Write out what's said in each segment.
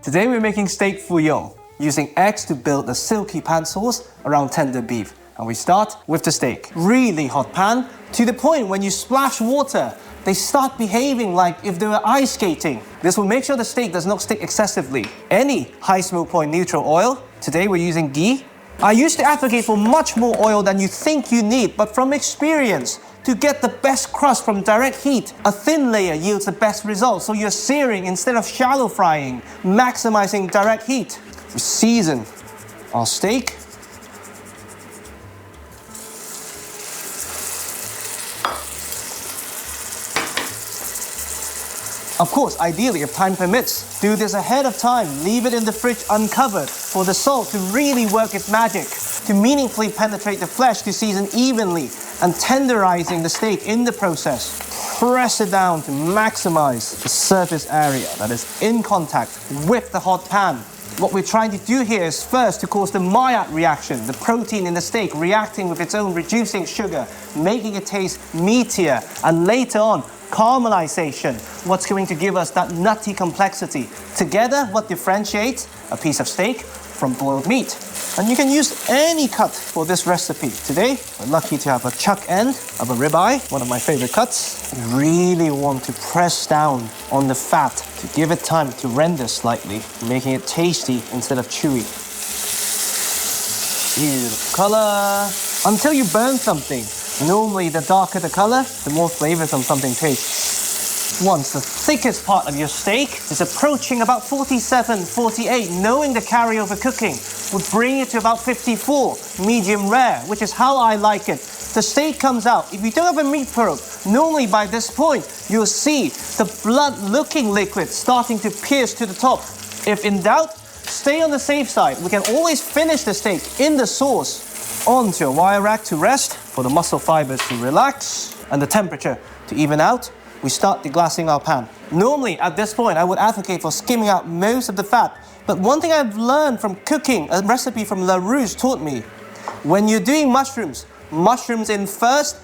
Today we're making steak Foo Young, using eggs to build a silky pan sauce around tender beef. And we start with the steak. Really hot pan, to the point when you splash water, they start behaving like if they were ice skating. This will make sure the steak does not stick excessively. Any high smoke point neutral oil. Today we're using ghee. I used to advocate for much more oil than you think you need, but from experience, to get the best crust from direct heat, a thin layer yields the best results. So you're searing instead of shallow frying, maximizing direct heat. We season our steak. Of course, ideally, if time permits, do this ahead of time. Leave it in the fridge uncovered for the salt to really work its magic, to meaningfully penetrate the flesh, to season evenly, and tenderizing the steak in the process. Press it down to maximize the surface area that is in contact with the hot pan. What we're trying to do here is first to cause the Maillard reaction, the protein in the steak reacting with its own reducing sugar, making it taste meatier, and later on, caramelisation, what's going to give us that nutty complexity. Together, what differentiates a piece of steak from boiled meat. And you can use any cut for this recipe. Today, we're lucky to have a chuck end of a ribeye, one of my favorite cuts. You really want to press down on the fat to give it time to render slightly, making it tasty instead of chewy. Beautiful color. Until you burn something. Normally, the darker the color, the more flavoursome something tastes. Once the thickest part of your steak is approaching about 47, 48, knowing the carryover cooking would bring it to about 54, medium rare, which is how I like it. The steak comes out. If you don't have a meat probe, normally by this point, you'll see the blood-looking liquid starting to pierce to the top. If in doubt, stay on the safe side. We can always finish the steak in the sauce onto a wire rack to rest for the muscle fibers to relax and the temperature to even out. We start deglassing our pan. Normally, at this point, I would advocate for skimming out most of the fat. But one thing I've learned from cooking, a recipe from La Rouge taught me, when you're doing mushrooms in first,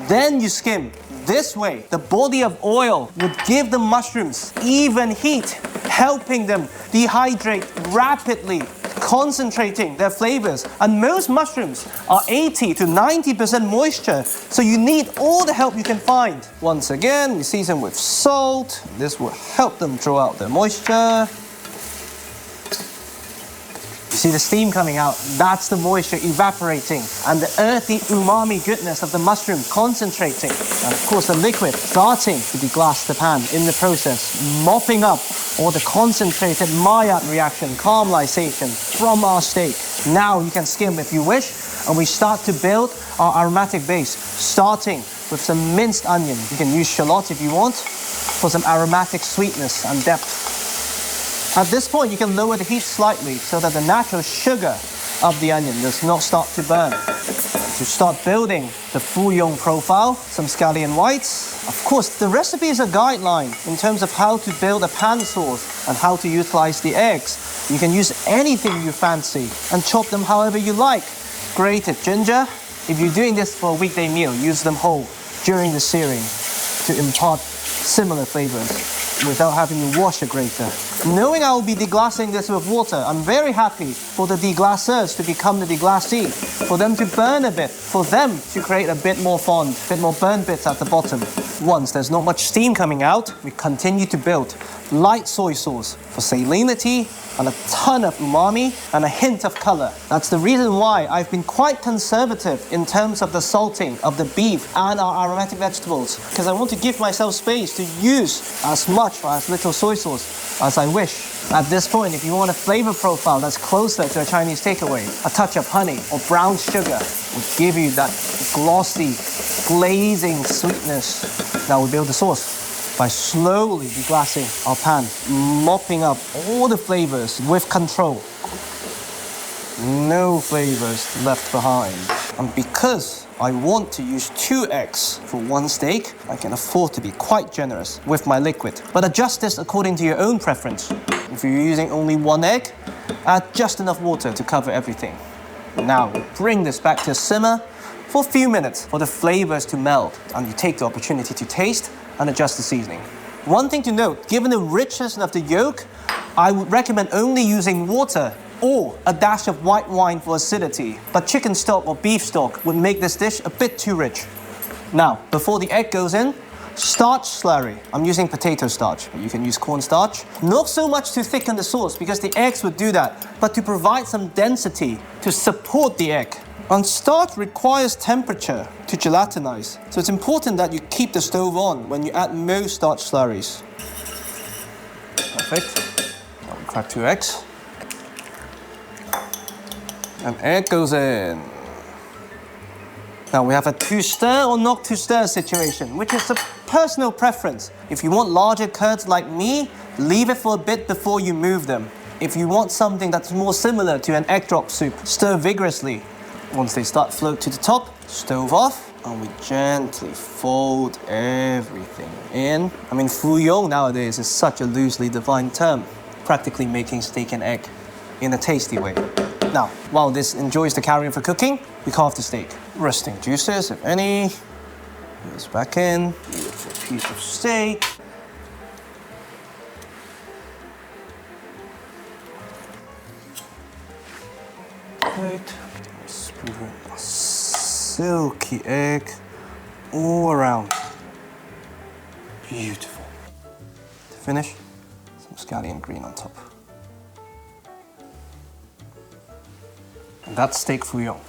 then you skim. This way, the body of oil would give the mushrooms even heat, helping them dehydrate rapidly, concentrating their flavors. And most mushrooms are 80 to 90% moisture, so you need all the help you can find. Once again, we season with salt. This will help them draw out their moisture. You see the steam coming out, that's the moisture evaporating and the earthy umami goodness of the mushroom concentrating. And of course the liquid starting to deglass the pan in the process, mopping up all the concentrated Maillard reaction, caramelisation from our steak. Now you can skim if you wish, and we start to build our aromatic base, starting with some minced onion. You can use shallot if you want, for some aromatic sweetness and depth. At this point, you can lower the heat slightly so that the natural sugar of the onion does not start to burn. To start building the Foo Young profile, some scallion whites. Of course, the recipe is a guideline in terms of how to build a pan sauce and how to utilize the eggs. You can use anything you fancy and chop them however you like. Grated ginger. If you're doing this for a weekday meal, use them whole during the searing to impart similar flavors without having to wash a grater. Knowing I will be deglassing this with water, I'm very happy for the deglassers to become the deglassee, for them to burn a bit, for them to create a bit more fond, a bit more burn bits at the bottom. Once there's not much steam coming out, we continue to build light soy sauce for salinity and a ton of umami and a hint of color. That's the reason why I've been quite conservative in terms of the salting of the beef and our aromatic vegetables, because I want to give myself space to use as much or as little soy sauce as I wish. At this point, if you want a flavor profile that's closer to a Chinese takeaway, a touch of honey or brown sugar will give you that glossy, glazing sweetness that will build the sauce. By slowly deglassing our pan, mopping up all the flavors with control. No flavors left behind. And because I want to use 2 eggs for 1 steak, I can afford to be quite generous with my liquid. But adjust this according to your own preference. If you're using only 1 egg, add just enough water to cover everything. Now, bring this back to a simmer for a few minutes for the flavors to meld, and you take the opportunity to taste and adjust the seasoning. One thing to note, given the richness of the yolk, I would recommend only using water or a dash of white wine for acidity. But chicken stock or beef stock would make this dish a bit too rich. Now, before the egg goes in, starch slurry. I'm using potato starch, but you can use cornstarch. Not so much to thicken the sauce because the eggs would do that, but to provide some density to support the egg. And starch requires temperature to gelatinize, so it's important that you keep the stove on when you add most starch slurries. Perfect. Now we crack 2 eggs. And egg goes in. Now we have a to stir or not to stir situation, which is a personal preference. If you want larger curds like me, leave it for a bit before you move them. If you want something that's more similar to an egg drop soup, stir vigorously. Once they start float to the top, stove off, and we gently fold everything in. I mean, Foo Young nowadays is such a loosely defined term, practically making steak and egg in a tasty way. Now, while this enjoys the carrion for cooking, we carve the steak. Resting juices, if any. Put this back in. Beautiful piece of steak. Perfect. Spoon of silky egg all around. Beautiful. To finish, some scallion green on top. And that's Steak Foo Young.